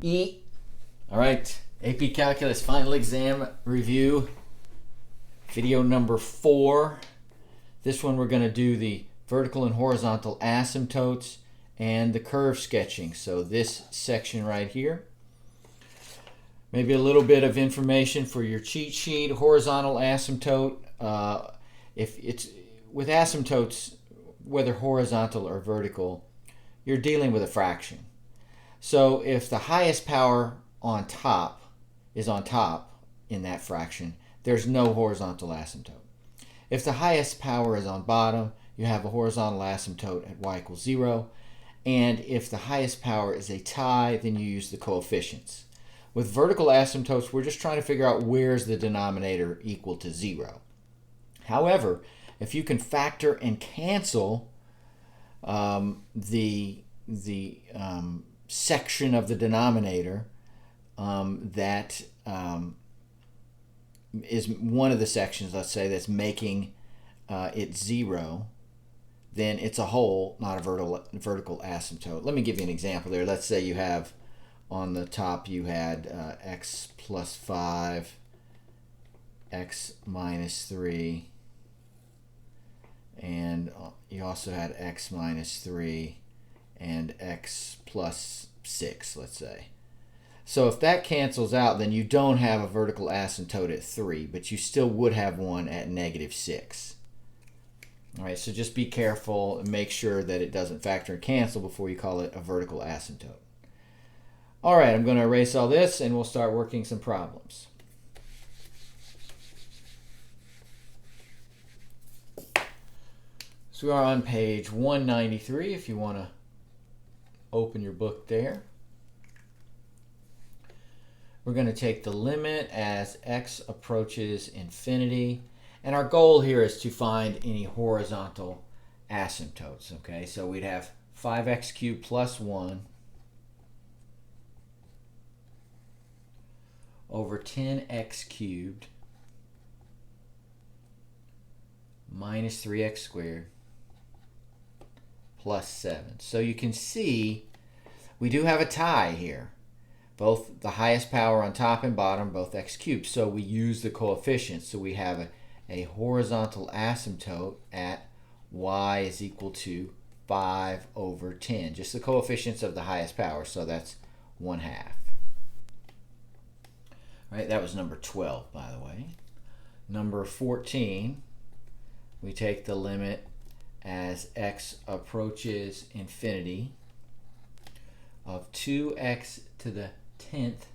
E. All right, AP Calculus Final Exam Review, video number 4. This one we're going to do the vertical and horizontal asymptotes and the curve sketching. So this section right here. Maybe a little bit of information for your cheat sheet. Horizontal asymptote, if it's with asymptotes, whether horizontal or vertical, you're dealing with a fraction. So if the highest power on top is on top in that fraction, there's no horizontal asymptote. If the highest power is on bottom, you have a horizontal asymptote at y equals 0. And if the highest power is a tie, then you use the coefficients. With vertical asymptotes, we're just trying to figure out where's the denominator equal to 0. However, if you can factor and cancel the section of the denominator that is one of the sections, let's say, that's making it 0, then it's a whole, not a vertical asymptote. Let me give you an example there. Let's say you have on the top you had x plus 5, x minus 3, and you also had x minus 3 and x plus 6, let's say. So if that cancels out, then you don't have a vertical asymptote at 3, but you still would have one at negative 6. All right, so just be careful and make sure that it doesn't factor and cancel before you call it a vertical asymptote. All right, I'm going to erase all this and we'll start working some problems. So we are on page 193 if you want to open your book there. We're going to take the limit as x approaches infinity. And our goal here is to find any horizontal asymptotes. Okay, so we'd have 5x cubed plus 1 over 10x cubed minus 3x squared plus 7. So you can see we do have a tie here. Both the highest power on top and bottom, both x cubed. So we use the coefficients. So we have a horizontal asymptote at y is equal to 5 over 10. Just the coefficients of the highest power. So that's 1/2. Right, that was number 12, by the way. Number 14, we take the limit as x approaches infinity of 2x to the 10th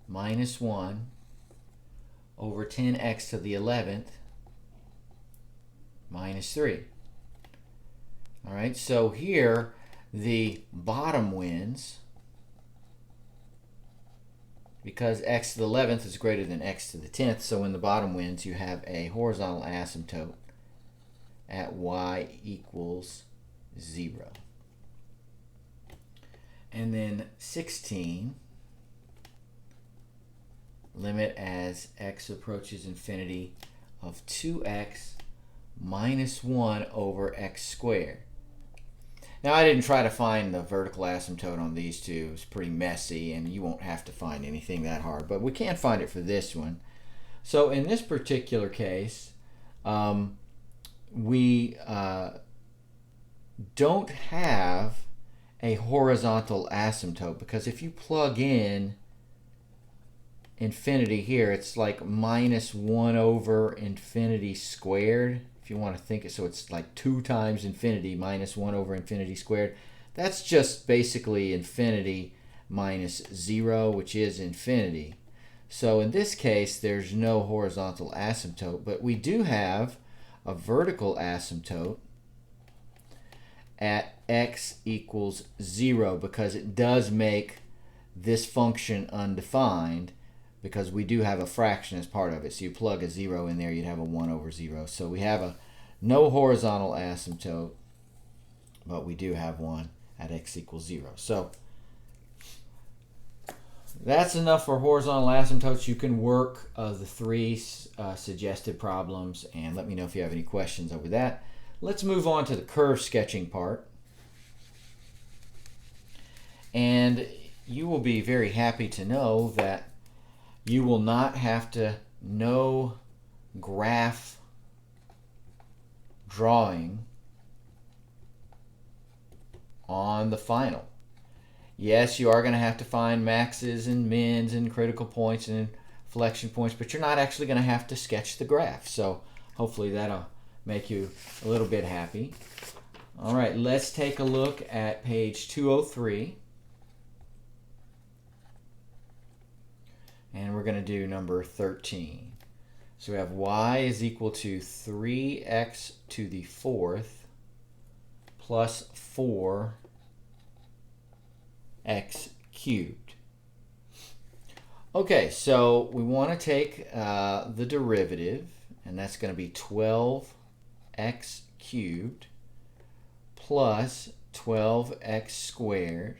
minus 1 over 10x to the 11th minus 3. All right, so here the bottom wins because x to the 11th is greater than x to the 10th. So when the bottom wins, you have a horizontal asymptote at y equals 0. And then 16, limit as x approaches infinity of 2x minus 1 over x squared. Now I didn't try to find the vertical asymptote on these two. It's pretty messy and you won't have to find anything that hard, but we can find it for this one. So in this particular case, we don't have a horizontal asymptote because if you plug in infinity here, it's like minus 1 over infinity squared. If you want to think it, so it's like 2 times infinity minus 1 over infinity squared. That's just basically infinity minus 0, which is infinity. So in this case, there's no horizontal asymptote, but we do have a vertical asymptote at x equals 0 because it does make this function undefined because we do have a fraction as part of it. So you plug a 0 in there, you'd have a 1 over 0. So we have no horizontal asymptote, but we do have one at x equals 0. So that's enough for horizontal asymptotes. You can work the 3 suggested problems and let me know if you have any questions over that. Let's move on to the curve sketching part. And you will be very happy to know that you will not have to know graph drawing on the final. Yes, you are going to have to find maxes and mins and critical points and inflection points, but you're not actually going to have to sketch the graph. So hopefully that'll make you a little bit happy. All right, let's take a look at page 203. And we're going to do number 13. So we have y is equal to 3x to the fourth plus 4x cubed. Okay, so we want to take the derivative, and that's going to be 12x cubed plus 12x squared.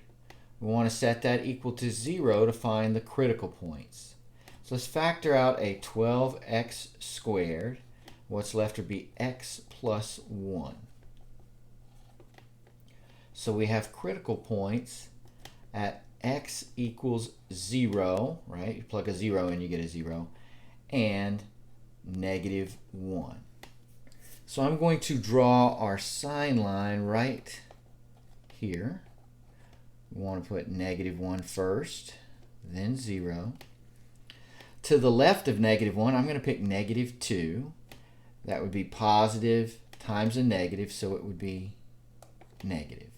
We want to set that equal to 0 to find the critical points. So let's factor out a 12x squared. What's left would be x plus 1. So we have critical points at x equals 0, right? You plug a 0 in, you get a 0, and negative 1. So I'm going to draw our sign line right here. We want to put negative 1 first, then 0. To the left of negative 1, I'm going to pick negative 2. That would be positive times a negative, so it would be negative.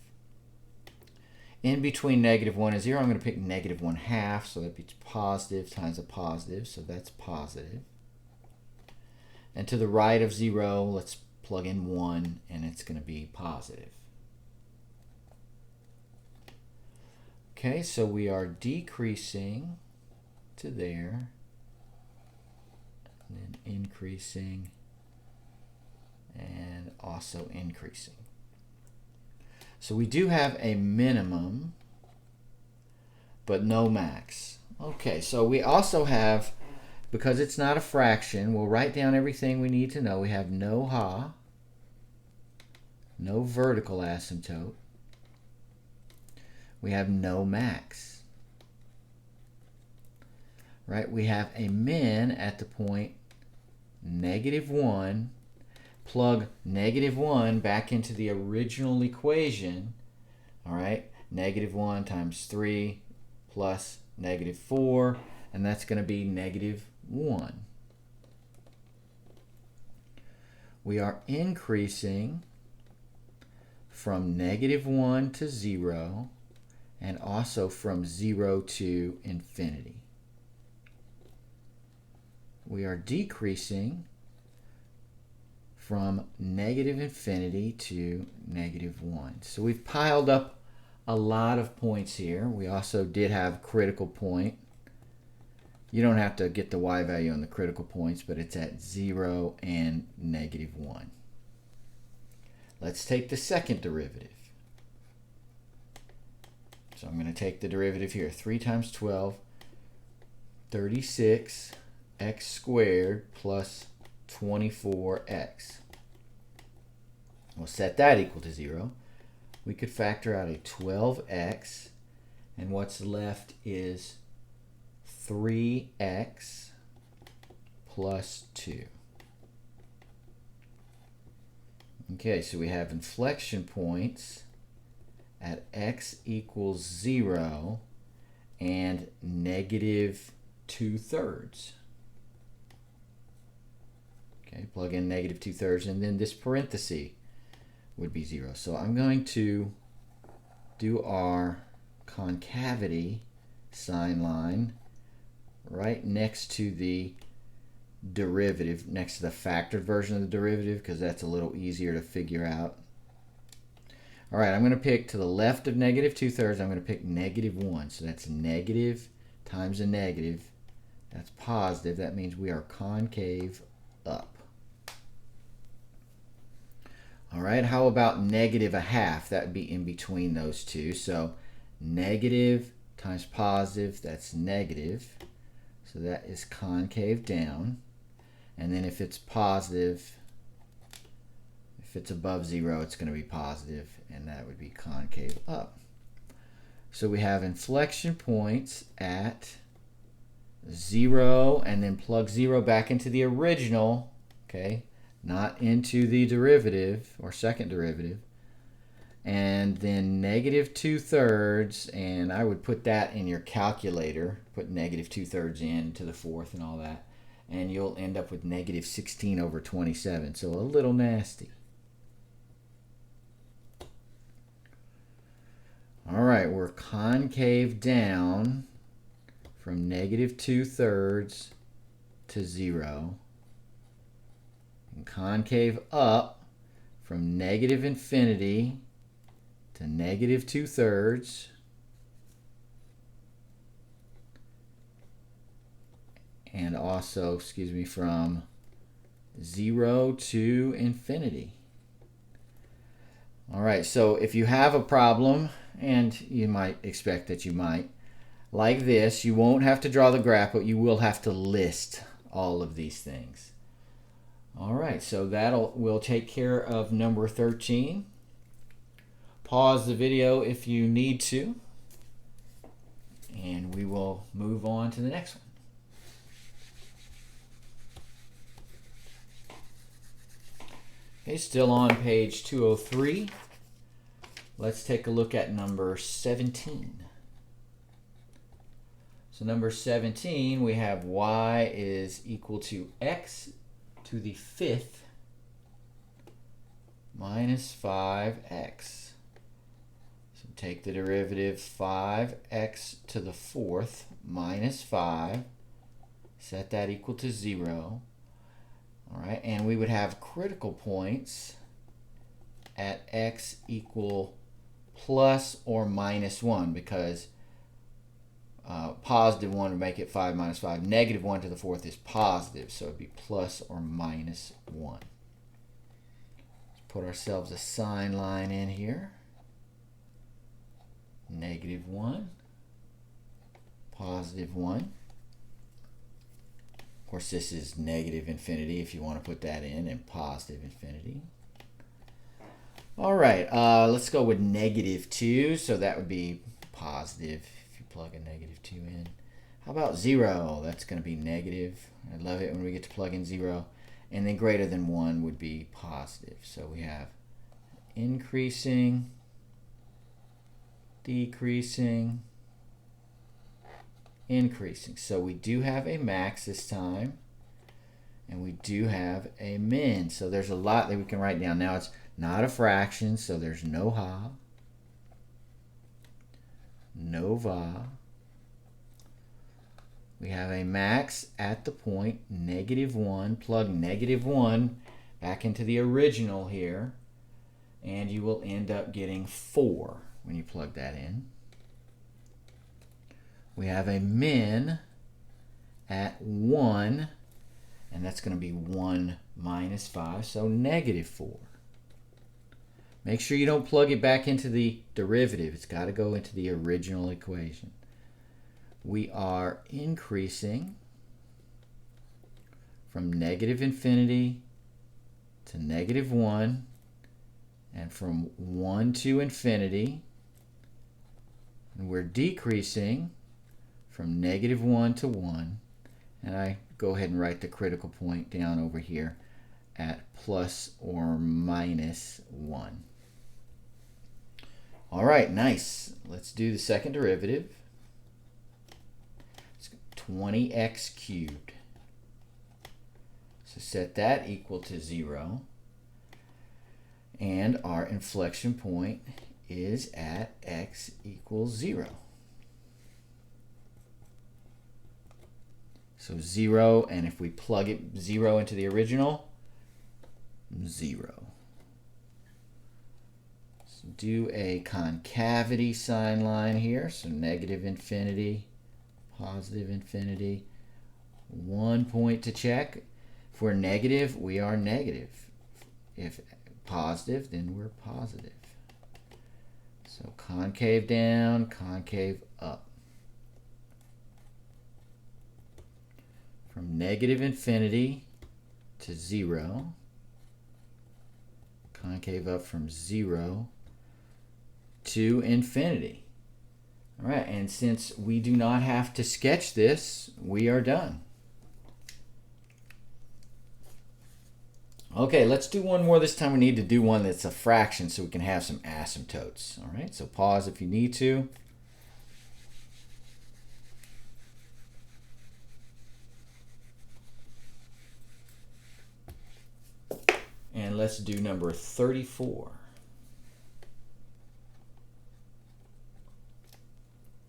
In between negative 1 and 0, I'm going to pick negative 1/2, so that would be positive times a positive, so that's positive. And to the right of 0, let's plug in 1, and it's going to be positive. Okay, so we are decreasing to there, and then increasing, and also increasing. So we do have a minimum, but no max. Okay, so we also have, because it's not a fraction, we'll write down everything we need to know. We have no ha, no vertical asymptote. We have no max. Right? We have a min at the point negative 1. Plug negative 1 back into the original equation. All right? Negative 1 times 3 plus negative 4, and that's going to be negative 1. We are increasing from negative 1 to 0, and also from 0 to infinity. We are decreasing from negative infinity to negative 1. So we've piled up a lot of points here. We also did have critical point. You don't have to get the y value on the critical points, but it's at 0 and negative 1. Let's take the second derivative. So I'm going to take the derivative here. 3 times 12, 36 x squared plus 24x. We'll set that equal to 0. We could factor out a 12x, and what's left is 3x plus 2. Okay, so we have inflection points at x equals 0 and negative 2/3. Okay, plug in negative 2/3, and then this parenthesis would be 0. So I'm going to do our concavity sign line right next to the derivative, next to the factored version of the derivative, because that's a little easier to figure out. All right, I'm going to pick to the left of negative 2/3, I'm going to pick negative 1. So that's negative times a negative. That's positive. That means we are concave up. All right, how about negative 1/2? That would be in between those two. So negative times positive, that's negative. So that is concave down. And then if it's positive, if it's above 0, it's going to be positive, and that would be concave up. So we have inflection points at 0, and then plug 0 back into the original, okay, not into the derivative or second derivative, and then negative 2/3, and I would put that in your calculator, put negative 2/3 in to the fourth and all that, and you'll end up with negative 16/27, so a little nasty. All right, we're concave down from negative 2/3 to 0, and concave up from negative infinity to negative 2/3, and also, from 0 to infinity. All right, so if you have a problem, and you might expect that you might, like this, you won't have to draw the graph, but you will have to list all of these things. All right, so will take care of number 13. Pause the video if you need to, and we will move on to the next one. Okay, still on page 203. Let's take a look at number 17. So number 17, we have y is equal to x to the 5th minus 5x. So take the derivative 5x to the 4th minus 5, set that equal to 0. All right, and we would have critical points at x equal plus or minus 1, because positive 1 would make it 5 minus 5. Negative 1 to the 4th is positive, so it would be plus or minus 1. Let's put ourselves a sign line in here. Negative 1, positive 1. Of course, this is negative infinity if you want to put that in, and positive infinity. All right, let's go with negative 2, so that would be positive if you plug a negative 2 in. How about 0? That's going to be negative. I love it when we get to plug in 0. And then greater than 1 would be positive. So we have increasing, decreasing, increasing. So we do have a max this time, and we do have a min. So there's a lot that we can write down. Now it's not a fraction, so there's no ha, no va. We have a max at the point negative 1. Plug negative 1 back into the original here, and you will end up getting 4 when you plug that in. We have a min at 1, and that's going to be 1 minus 5, so negative 4. Make sure you don't plug it back into the derivative. It's got to go into the original equation. We are increasing from negative infinity to negative 1, and from 1 to infinity. And we're decreasing from negative 1 to 1. And I go ahead and write the critical point down over here at plus or minus 1. All right, nice. Let's do the second derivative. It's 20x cubed. So set that equal to 0. And our inflection point is at x equals 0. So 0, and if we plug it 0 into the original, 0. So do a concavity sign line here. So negative infinity, positive infinity. 1 point to check. If we're negative, we are negative. If positive, then we're positive. So concave down, concave up. From negative infinity to 0. Concave up from 0 to infinity. All right, and since we do not have to sketch this, we are done. Okay, let's do one more. This time we need to do one that's a fraction so we can have some asymptotes. All right, so pause if you need to. And let's do number 34.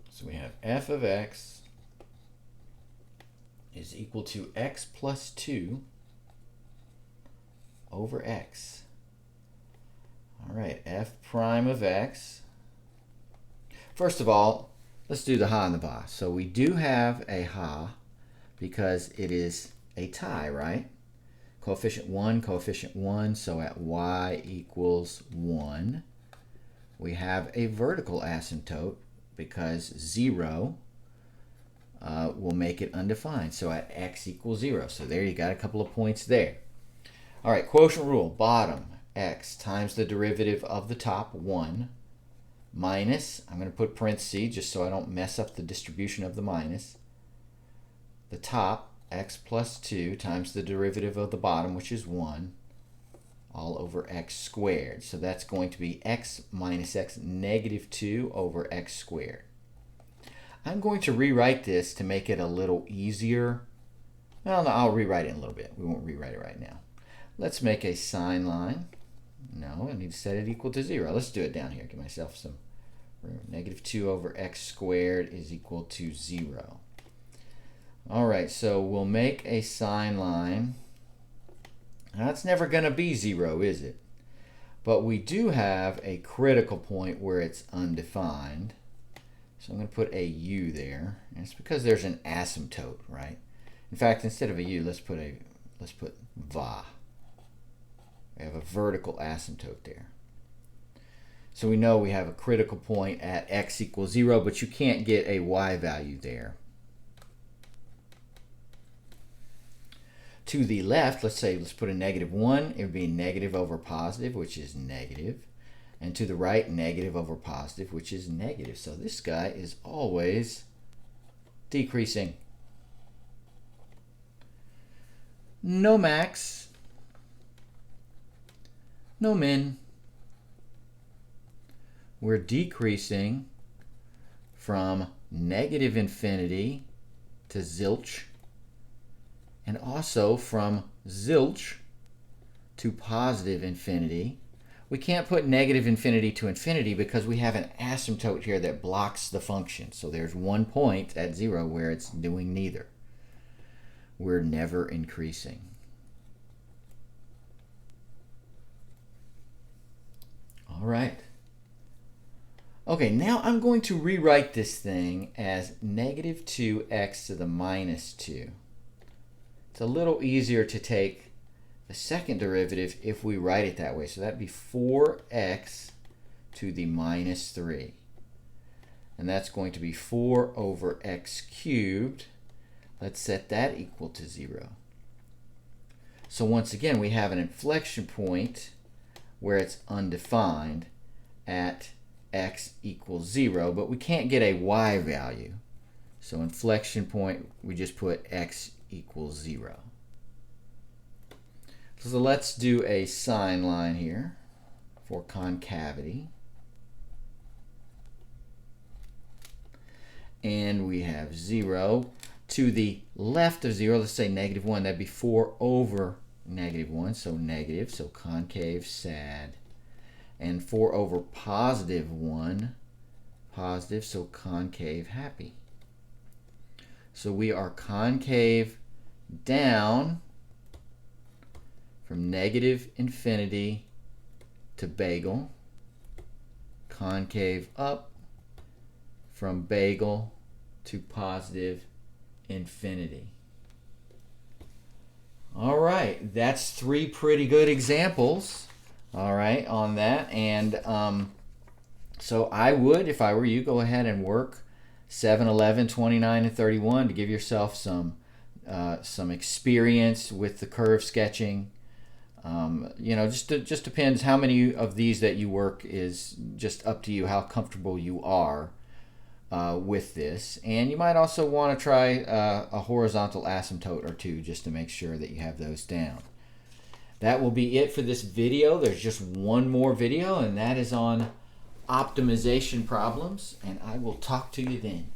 So we have f of x is equal to x plus 2 over x. All right, f prime of x. First of all, let's do the ha and the ba. So we do have a ha because it is a tie, right? Coefficient 1, so at y equals 1, we have a vertical asymptote because 0 will make it undefined, so at x equals 0. So there you got a couple of points there. All right, quotient rule, bottom x times the derivative of the top, 1, minus, I'm going to put parentheses just so I don't mess up the distribution of the minus, the top, x plus 2 times the derivative of the bottom, which is 1, all over x squared. So that's going to be x minus x negative 2 over x squared. I'm going to rewrite this to make it a little easier. Well, no, I'll rewrite it in a little bit. We won't rewrite it right now. Let's make a sign line. No, I need to set it equal to 0. Let's do it down here. Give myself some room. Negative 2 over x squared is equal to 0. All right, so we'll make a sign line. Now, it's never going to be 0, is it? But we do have a critical point where it's undefined. So I'm going to put a u there. And it's because there's an asymptote, right? In fact, instead of a u, let's put va. We have a vertical asymptote there. So we know we have a critical point at x equals 0, but you can't get a y value there. To the left, let's put a negative 1. It would be negative over positive, which is negative. And to the right, negative over positive, which is negative. So this guy is always decreasing. No max. No min. We're decreasing from negative infinity to zilch, and also from zilch to positive infinity. We can't put negative infinity to infinity because we have an asymptote here that blocks the function. So there's one point at 0 where it's doing neither. We're never increasing. All right. Okay, now I'm going to rewrite this thing as negative 2x to the minus 2. It's a little easier to take the second derivative if we write it that way. So that'd be 4x to the minus 3. And that's going to be 4 over x cubed. Let's set that equal to 0. So once again, we have an inflection point where it's undefined at x equals 0, but we can't get a y value. So inflection point, we just put x equals 0. So let's do a sign line here for concavity. And we have 0. To the left of 0, let's say negative 1, that'd be 4 over negative 1, so negative, so concave, sad. And 4 over positive 1, positive, so concave, happy. So we are concave down from negative infinity to bagel, concave up from bagel to positive infinity. All right, that's 3 pretty good examples, all right, on that. And so I would, if I were you, go ahead and work 7, 11, 29, and 31 to give yourself some experience with the curve sketching. You know, just depends how many of these that you work is just up to you, how comfortable you are with this. And you might also want to try a horizontal asymptote or two just to make sure that you have those down. That will be it for this video. There's just one more video, and that is on optimization problems, and I will talk to you then.